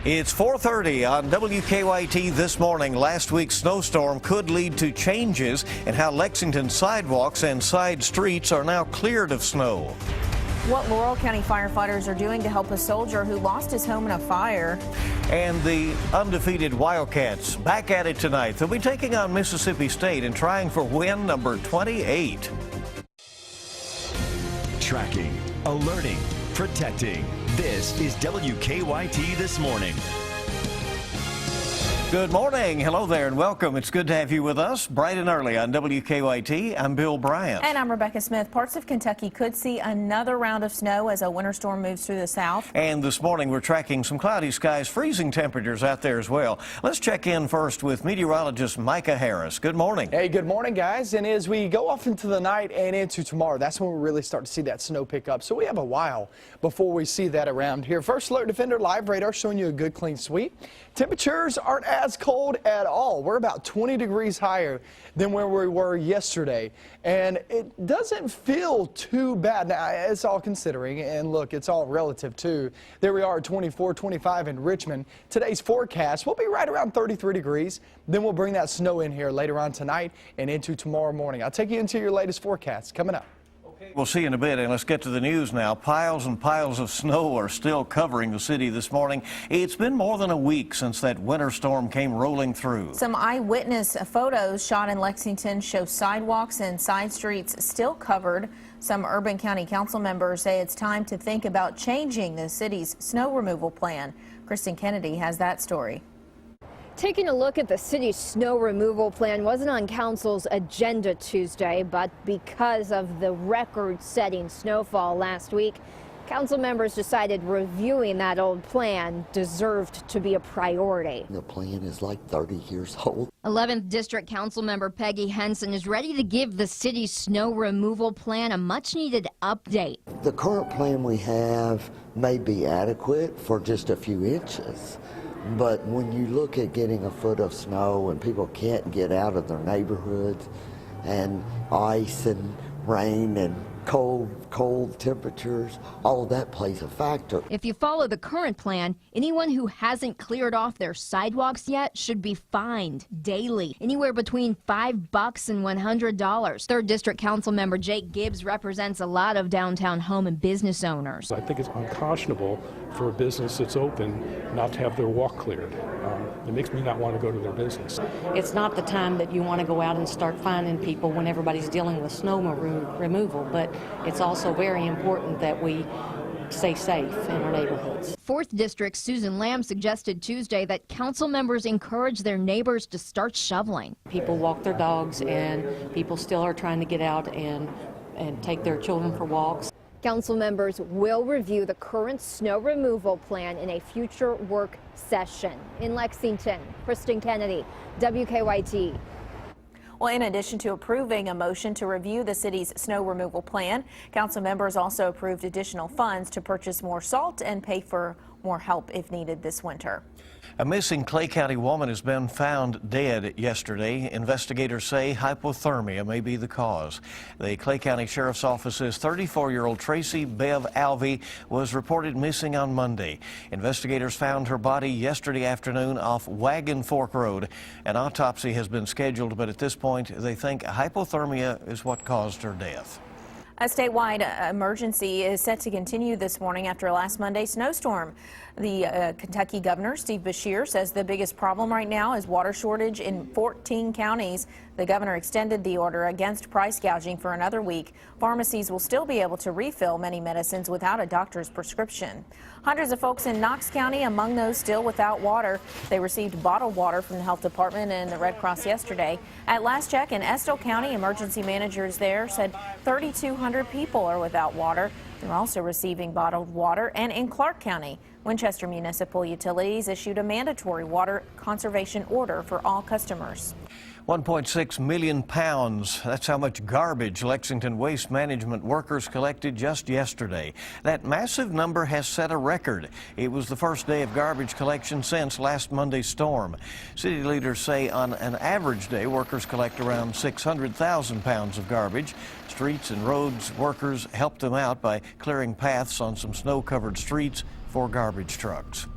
It's 4:30 on WKYT this morning. Last week's snowstorm could lead to changes in how Lexington sidewalks and side streets are now cleared of snow. What Laurel County firefighters are doing to help a soldier who lost his home in a fire. And the undefeated Wildcats back at it tonight. They'll be taking on Mississippi State and trying for win number 28. Tracking, alerting, protecting. This is WKYT This Morning. Good morning. Hello there and welcome. It's good to have you with us bright and early on WKYT. I'm Bill Bryant. And I'm Rebecca Smith. Parts of Kentucky could see another round of snow as a winter storm moves through the south. And this morning we're tracking some cloudy skies, freezing temperatures out there as well. Let's check in first with meteorologist Micah Harris. Good morning. Hey, good morning, guys. And as we go off into the night and into tomorrow, that's when we really start to see that snow pick up. So we have a while before we see that around here. First Alert Defender live radar showing you a good clean sweep. Temperatures aren't as cold at all. We're about 20 degrees higher than where we were yesterday, and it doesn't feel too bad. Now, it's all considering, and look, it's all relative too. There we are at 24, 25 in Richmond. Today's forecast will be right around 33 degrees. Then we'll bring that snow in here later on tonight and into tomorrow morning. I'll take you into your latest forecast coming up. We'll see you in a bit, and let's get to the news now. Piles and piles of snow are still covering the city this morning. It's been more than a week since that winter storm came rolling through. Some eyewitness photos shot in Lexington show sidewalks and side streets still covered. Some urban county council members say it's time to think about changing the city's snow removal plan. Kristen Kennedy has that story. Taking a look at the city's snow removal plan wasn't on council's agenda Tuesday, but because of the record-setting snowfall last week, council members decided reviewing that old plan deserved to be a priority. The plan is like 30 years old. 11th District Council member Peggy Henson is ready to give the city's snow removal plan a much-needed update. The current plan we have may be adequate for just a few inches. But when you look at getting a foot of snow and people can't get out of their neighborhoods, and ice and rain and cold temperatures, all of that plays a factor. If you follow the current plan, anyone who hasn't cleared off their sidewalks yet should be fined daily, anywhere between $5 and $100. 3rd District Council member Jake Gibbs represents a lot of downtown home and business owners. I think it's unconscionable for a business that's open not to have their walk cleared. It makes me not want to go to their business. It's not the time that you want to go out and start finding people when everybody's dealing with snow removal, but it's also very important that we stay safe in our neighborhoods. 4th District Susan Lamb suggested Tuesday that council members encourage their neighbors to start shoveling. People walk their dogs and people still are trying to get out and take their children for walks. Council members will review the current snow removal plan in a future work session. In Lexington, Kristen Kennedy, WKYT. Well, in addition to approving a motion to review the city's snow removal plan, council members also approved additional funds to purchase more salt and pay for more help if needed this winter. A missing Clay County woman has been found dead yesterday. Investigators say hypothermia may be the cause. The Clay County Sheriff's Office says 34-year-old Tracy Bev Alvey was reported missing on Monday. Investigators found her body yesterday afternoon off Wagon Fork Road. An autopsy has been scheduled, but at this point they think hypothermia is what caused her death. A statewide emergency is set to continue this morning after last Monday's snowstorm. The Kentucky governor, Steve Beshear, says the biggest problem right now is water shortage in 14 counties. The governor extended the order against price gouging for another week. Pharmacies will still be able to refill many medicines without a doctor's prescription. Hundreds of folks in Knox County, among those still without water. They received bottled water from the health department and the Red Cross yesterday. At last check in Estill County, emergency managers there said 3,200 people are without water. They're also receiving bottled water. And in Clark County, Winchester Municipal Utilities issued a mandatory water conservation order for all customers. 1.6 million pounds. That's how much garbage Lexington waste management workers collected just yesterday. That massive number has set a record. It was the first day of garbage collection since last Monday's storm. City leaders say on an average day, workers collect around 600,000 pounds of garbage. Streets and roads workers helped them out by clearing paths on some snow-covered streets for garbage trucks.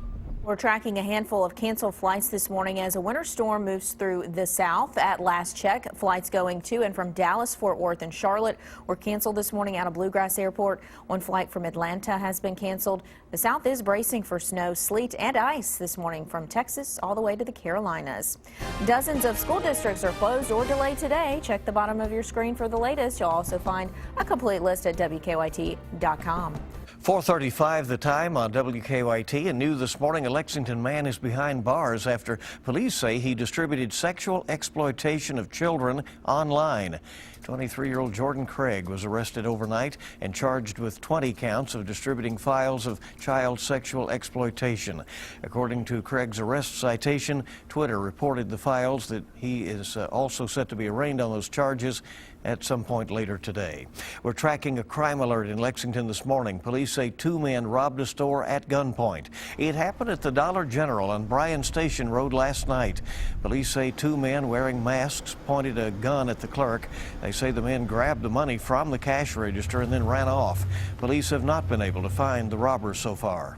We're tracking a handful of canceled flights this morning as a winter storm moves through the south. At last check, flights going to and from Dallas, Fort Worth, and Charlotte were canceled this morning out of Bluegrass Airport. One flight from Atlanta has been canceled. The south is bracing for snow, sleet, and ice this morning from Texas all the way to the Carolinas. Dozens of school districts are closed or delayed today. Check the bottom of your screen for the latest. You'll also find a complete list at WKYT.com. 4:35 the time on WKYT. And new this morning, a Lexington man is behind bars after police say he distributed sexual exploitation of children online. 23-year-old Jordan Craig was arrested overnight and charged with 20 counts of distributing files of child sexual exploitation. According to Craig's arrest citation, Twitter reported the files. That he is also set to be arraigned on those charges at some point later today. We're tracking a crime alert in Lexington this morning. Police say 2 men robbed a store at gunpoint. It happened at the Dollar General on Bryan Station Road last night. Police say 2 men wearing masks pointed a gun at the clerk. They say the men grabbed the money from the cash register and then ran off. Police have not been able to find the robbers so far.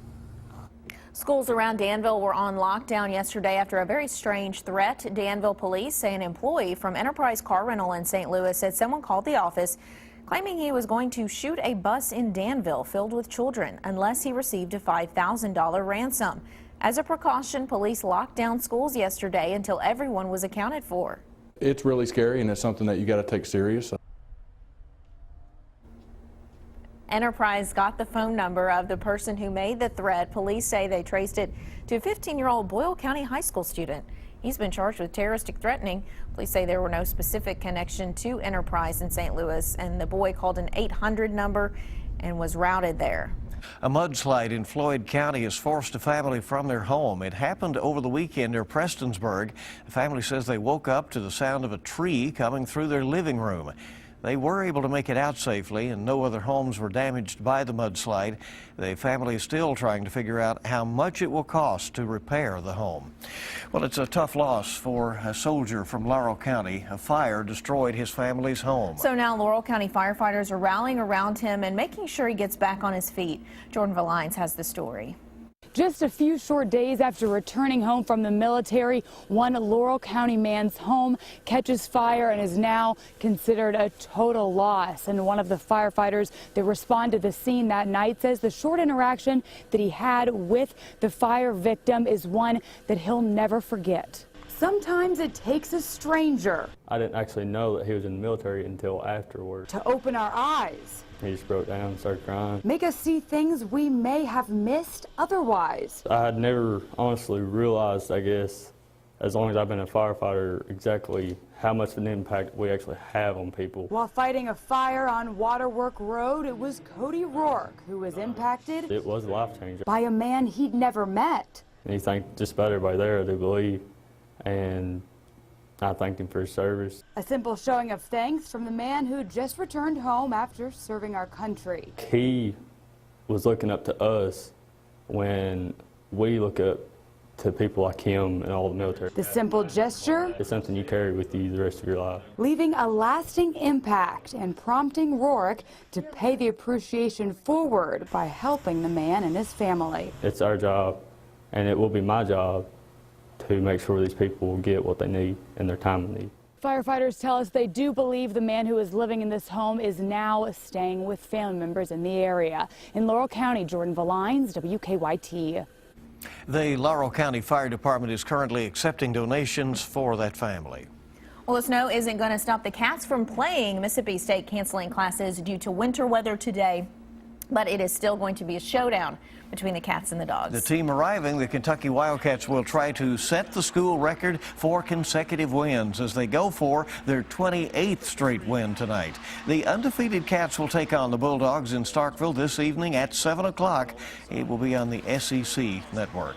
Schools around Danville were on lockdown yesterday after a very strange threat. Danville police say an employee from Enterprise Car Rental in St. Louis said someone called the office claiming he was going to shoot a bus in Danville filled with children unless he received a $5,000 ransom. As a precaution, police locked down schools yesterday until everyone was accounted for. It's really scary, and it's something that you got to take serious. Enterprise got the phone number of the person who made the threat. Police say they traced it to a 15-year-old Boyle County high school student. He's been charged with terroristic threatening. Police say there were no specific connection to Enterprise in St. Louis, and the boy called an 800 number and was routed there. A mudslide in Floyd County has forced a family from their home. It happened over the weekend near Prestonsburg. The family says they woke up to the sound of a tree coming through their living room. They were able to make it out safely, and no other homes were damaged by the mudslide. The family is still trying to figure out how much it will cost to repair the home. Well, it's a tough loss for a soldier from Laurel County. A fire destroyed his family's home. So now Laurel County firefighters are rallying around him and making sure he gets back on his feet. Jordan Valines has the story. Just a few short days after returning home from the military, one Laurel County man's home catches fire and is now considered a total loss. And one of the firefighters that responded to the scene that night says the short interaction that he had with the fire victim is one that he'll never forget. Sometimes it takes a stranger. I didn't actually know that he was in the military until afterwards. To open our eyes. He just broke down and started crying. Make us see things we may have missed otherwise. I had never honestly realized, I guess, as long as I've been a firefighter, exactly how much of an impact we actually have on people. While fighting a fire on Waterwork Road, it was Cody Rourke who was impacted. It was a life changer. By a man he'd never met. And he thanked just about everybody there, I do believe. And I thanked him for his service. A simple showing of thanks from the man who just returned home after serving our country. He was looking up to us when we look up to people like him and all the military. The simple gesture, it's something you carry with you the rest of your life. Leaving a lasting impact and prompting Rourke to pay the appreciation forward by helping the man and his family. It's our job, and it will be my job, to make sure these people will get what they need in their time of need. Firefighters tell us they do believe the man who is living in this home is now staying with family members in the area. In Laurel County, Jordan Valines, WKYT. The Laurel County Fire Department is currently accepting donations for that family. Well, the snow isn't going to stop the cats from playing. Mississippi State canceling classes due to winter weather today, but it is still going to be a showdown between the cats and the dogs. The team arriving, the Kentucky Wildcats, will try to set the school record for consecutive wins as they go for their 28th straight win tonight. The undefeated Cats will take on the Bulldogs in Starkville this evening at 7 o'clock. It will be on the SEC network.